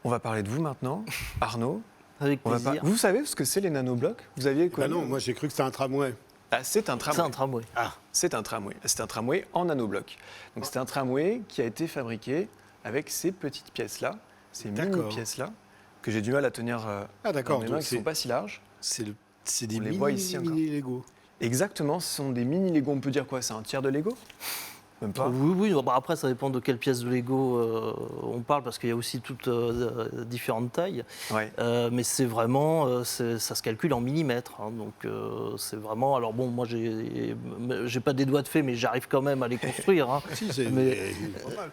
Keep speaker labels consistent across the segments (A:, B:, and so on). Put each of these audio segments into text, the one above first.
A: On va parler de vous maintenant, Arnaud.
B: Avec plaisir.
A: Vous savez ce que c'est les nanoblocs? Vous aviez connu?
C: Non, moi j'ai cru que c'était un tramway.
A: Ah, c'est un tramway.
B: C'est un tramway.
C: Ah,
A: C'est un tramway. C'est un tramway en nanoblocs. Donc c'est un tramway qui a été fabriqué avec ces petites pièces-là, ces
C: D'accord.
A: mini-pièces-là, que j'ai du mal à tenir dans
C: d'accord.
A: mes mains,
C: Donc
A: qui ne sont pas si larges.
C: c'est des
A: On les voit ici encore.
C: mini Lego.
A: Exactement, ce sont des mini-Lego. On peut dire quoi? C'est un tiers de Lego? Même pas.
B: Oui. Bah après, ça dépend de quelle pièce de Lego on parle, parce qu'il y a aussi toutes différentes tailles.
A: Ouais.
B: Mais c'est vraiment, ça se calcule en millimètres. Hein, donc c'est vraiment. Alors bon, moi, j'ai pas des doigts de fée, mais j'arrive quand même à les construire. Hein.
C: Si, c'est
B: Mais-
C: pas mal.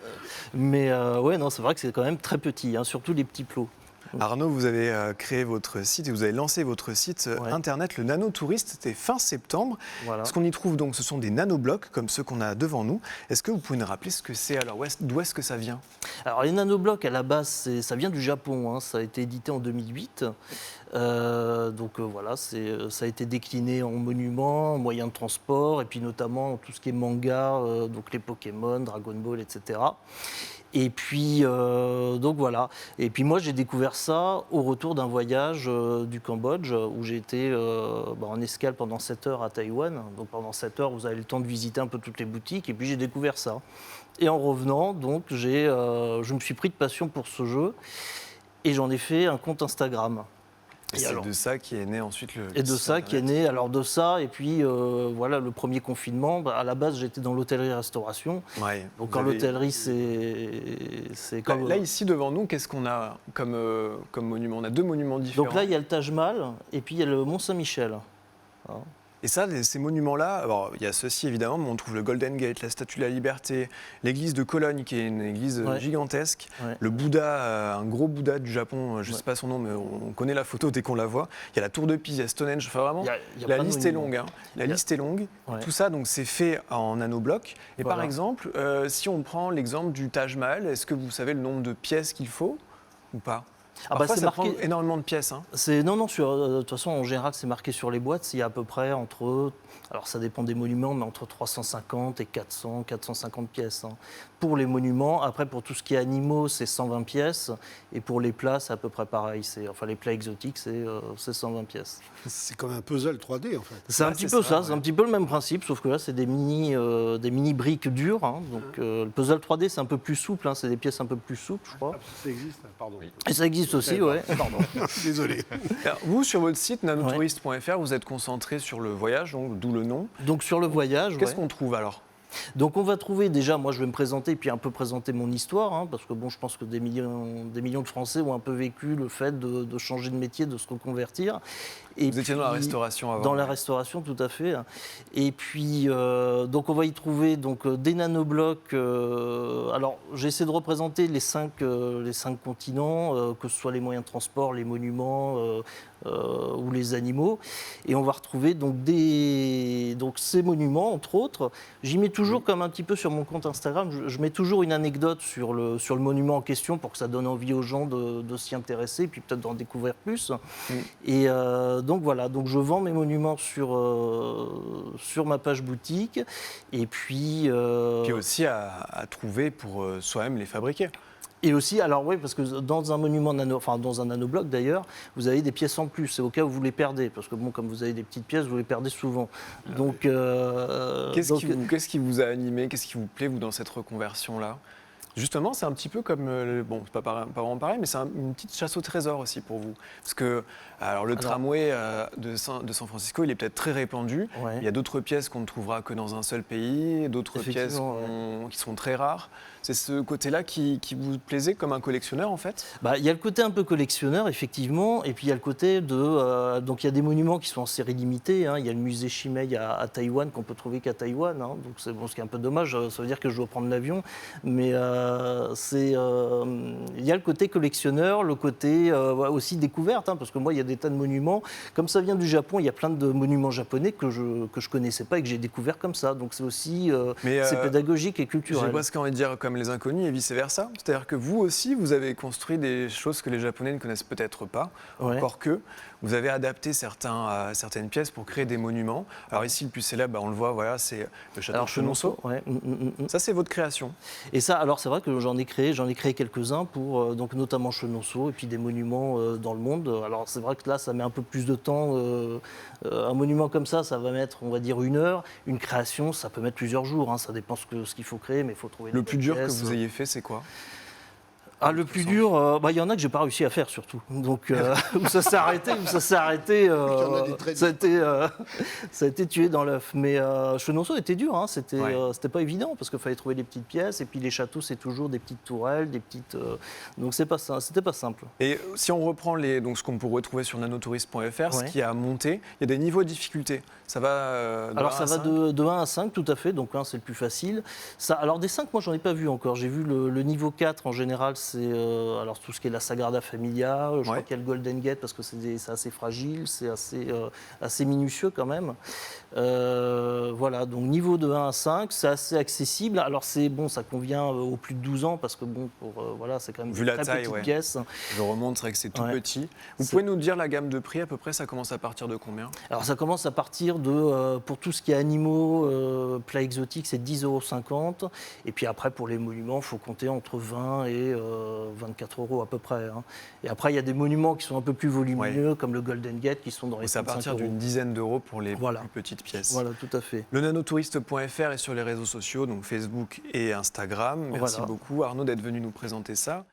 B: Mais ouais, non, c'est vrai que c'est quand même très petit, hein, surtout les petits plots.
A: Arnaud, vous avez créé votre site et vous avez lancé votre site
B: Ouais.
A: internet, le Nanotouriste, c'était fin septembre.
B: Voilà.
A: Ce qu'on y trouve donc, ce sont des nanoblocs comme ceux qu'on a devant nous. Est-ce que vous pouvez nous rappeler ce que c'est? Alors, d'où est-ce que ça vient?
B: Alors les nanoblocs à la base, ça vient du Japon, hein, ça a été édité en 2008. Donc voilà, ça a été décliné en monuments, en moyens de transport, et puis notamment tout ce qui est manga, donc les Pokémon, Dragon Ball, etc. Et puis donc voilà. Et puis moi j'ai découvert ça au retour d'un voyage du Cambodge où j'ai été en escale pendant 7 heures à Taïwan. Donc pendant 7 heures vous avez le temps de visiter un peu toutes les boutiques et puis j'ai découvert ça. Et en revenant donc je me suis pris de passion pour ce jeu et j'en ai fait un compte Instagram.
A: Et
B: Et
A: c'est
B: alors-
A: de ça qui est né ensuite le
B: Et de
A: site
B: ça qui est
A: internet.
B: né, alors de ça, et puis voilà, le premier confinement, à la base j'étais dans l'hôtellerie-restauration.
A: Ouais.
B: Donc
A: Vous
B: quand
A: avez-
B: l'hôtellerie, c'est
A: Là,
B: comme...
A: là, ici devant nous, qu'est-ce qu'on a comme monument? On a deux monuments différents.
B: Donc là, il y a le Taj Mahal, et puis il y a le Mont Saint-Michel. Hein.
A: Et ça, ces monuments-là, alors il y a ceux-ci évidemment, mais on trouve le Golden Gate, la Statue de la Liberté, l'église de Cologne qui est une église
B: Ouais.
A: gigantesque,
B: Ouais.
A: le Bouddha, un gros Bouddha du Japon, je ne sais pas son nom, mais on connaît la photo dès qu'on la voit. Il y a la Tour de Pise, il y a Stonehenge, enfin vraiment,
B: Il y a
A: la
B: plein de
A: liste est
B: monuments.
A: longue. Hein. La
B: Il y a-
A: liste est longue.
B: Ouais.
A: Tout ça, donc c'est fait en nanoblocs. Et par
B: Voilà.
A: exemple, si on prend l'exemple du Taj Mahal, est-ce que vous savez le nombre de pièces qu'il faut ou pas?
B: Ah bah,
A: Parfois,
B: c'est
A: ça
B: marqué-
A: prend énormément de pièces. Hein.
B: Non, de toute façon, en général, c'est marqué sur les boîtes. Il y a à peu près entre, alors ça dépend des monuments, mais entre 350 et 400, 450 pièces. Hein. Pour les monuments, après, pour tout ce qui est animaux, c'est 120 pièces. Et pour les plats, c'est à peu près pareil. Enfin, les plats exotiques, c'est 120 pièces.
C: C'est comme un puzzle 3D en fait.
B: C'est un
A: Bah,
B: petit
A: c'est
B: peu
A: ça,
B: ça, c'est un petit peu le même principe, sauf que là, c'est des mini briques dures. Hein. Donc, le puzzle 3D, c'est un peu plus souple. Hein. C'est des pièces un peu plus souples, je crois.
C: Ah, ça existe, pardon.
B: Et ça existe aussi, ouais. Pardon.
C: Désolé.
A: Alors, vous, sur votre site nanotouriste.fr, vous êtes concentré sur le voyage, donc d'où le nom.
B: Donc, sur le voyage,
A: Qu'est-ce
B: ouais.
A: qu'on trouve alors?
B: Donc on va trouver déjà, moi je vais me présenter puis un peu présenter mon histoire, hein, parce que bon, je pense que des millions de Français ont un peu vécu le fait de changer de métier, de se reconvertir. Et
A: Vous étiez dans la
B: puis-
A: restauration avant.
B: Dans la
A: ouais.
B: restauration, tout à fait. Et puis, donc on va y trouver donc, des nanoblocs. Alors, j'ai essayé de représenter les cinq continents, que ce soit les moyens de transport, les monuments ou les animaux. Et on va retrouver donc, ces monuments, entre autres. J'y mets toujours, comme un petit peu sur mon compte Instagram, je mets toujours une anecdote sur le monument en question pour que ça donne envie aux gens de s'y intéresser, puis peut-être d'en découvrir plus. Et donc voilà, donc je vends mes monuments sur ma page boutique. Et puis,
A: Puis aussi à trouver pour soi-même les fabriquer.
B: et aussi, alors oui, parce que dans un monument dans un nanobloc d'ailleurs, vous avez des pièces en plus. C'est au cas où vous les perdez, parce que bon, comme vous avez des petites pièces, vous les perdez souvent. Donc,
A: Qu'est-ce qui vous a animé? Qu'est-ce qui vous plaît, vous, dans cette reconversion-là? Justement, c'est un petit peu comme, bon, c'est pas vraiment pareil, mais c'est une petite chasse au trésor aussi pour vous. Parce que, alors le tramway de San Francisco, il est peut-être très répandu.
B: Ouais.
A: Il y a d'autres pièces qu'on ne trouvera que dans un seul pays, d'autres pièces
B: Effectivement,
A: qui sont très rares. C'est ce côté-là qui vous plaisait comme un collectionneur, en fait?
B: Bah, il y a le côté un peu collectionneur, effectivement, et puis il y a le côté de... donc il y a des monuments qui sont en série limitée. Hein. Il y a le musée Chimay à Taïwan qu'on peut trouver qu'à Taïwan. Hein. Donc c'est bon, ce qui est un peu dommage, ça veut dire que je dois prendre l'avion. Mais il y a le côté collectionneur, le côté aussi découverte, hein, parce que moi, il y a des tas de monuments. Comme ça vient du Japon, il y a plein de monuments japonais que je connaissais pas et que j'ai découvert comme ça. Donc c'est aussi c'est pédagogique et
A: J'ai
B: culturel.
A: presque envie de dire comme les inconnus et vice-versa. C'est-à-dire que vous aussi, vous avez construit des choses que les Japonais ne connaissent peut-être pas,
B: Ouais.
A: encore que. Vous avez adapté certaines pièces pour créer des monuments. Alors ici, le plus célèbre, on le voit, voilà, c'est le château
B: Alors
A: de Chenonceau.
B: Ouais.
A: Ça, c'est votre création.
B: Et ça, alors c'est vrai que j'en ai créé quelques-uns pour donc notamment Chenonceau et puis des monuments dans le monde. Alors c'est vrai que là, ça met un peu plus de temps. Un monument comme ça va mettre, on va dire, 1 heure. Une création, ça peut mettre plusieurs jours. Ça dépend ce qu'il faut créer, mais il faut trouver
A: Le
B: les
A: plus
B: bonnes
A: dur que
B: pièces.
A: vous ayez fait, c'est quoi?
B: Le plus dur, il y en a que j'ai pas réussi à faire surtout. Donc où ça s'est arrêté, ça a été tué dans l'œuf. Mais Chenonceau était dur, c'était pas évident parce qu'il fallait trouver des petites pièces et puis les châteaux c'est toujours des petites tourelles, donc c'était pas simple.
A: Et si on reprend donc ce qu'on pourrait trouver sur nanotourist.fr, ce qui a monté, il y a des niveaux de difficulté. Ça va
B: Alors ça va de 1 à 5 tout à fait, donc 1 c'est le plus facile. Alors des 5 moi j'en ai pas vu encore, j'ai vu le niveau 4 en général c'est alors tout ce qui est la Sagrada Familia, je crois qu'il y a le Golden Gate parce que c'est assez fragile, c'est assez minutieux quand même. Voilà, donc niveau de 1 à 5, c'est assez accessible. Alors ça convient aux plus de 12 ans parce que voilà, c'est quand même
A: vu
B: une
A: la
B: très
A: taille,
B: petite pièce.
A: Je remonte, c'est vrai que c'est tout petit. Vous pouvez nous dire la gamme de prix à peu près, ça commence à partir de combien?
B: Alors ça commence à partir pour tout ce qui est animaux, plats exotiques, c'est 10,50 €. Et puis après, pour les monuments, il faut compter entre 20 et 24 € à peu près. Et après, il y a des monuments qui sont un peu plus volumineux, comme le Golden Gate, qui sont dans les 35 €.
A: C'est à partir d'une dizaine d'euros pour les plus petites pièces.
B: Voilà, tout à fait.
A: Le nanotourist.fr est sur les réseaux sociaux, donc Facebook et Instagram. Merci beaucoup Arnaud d'être venu nous présenter ça.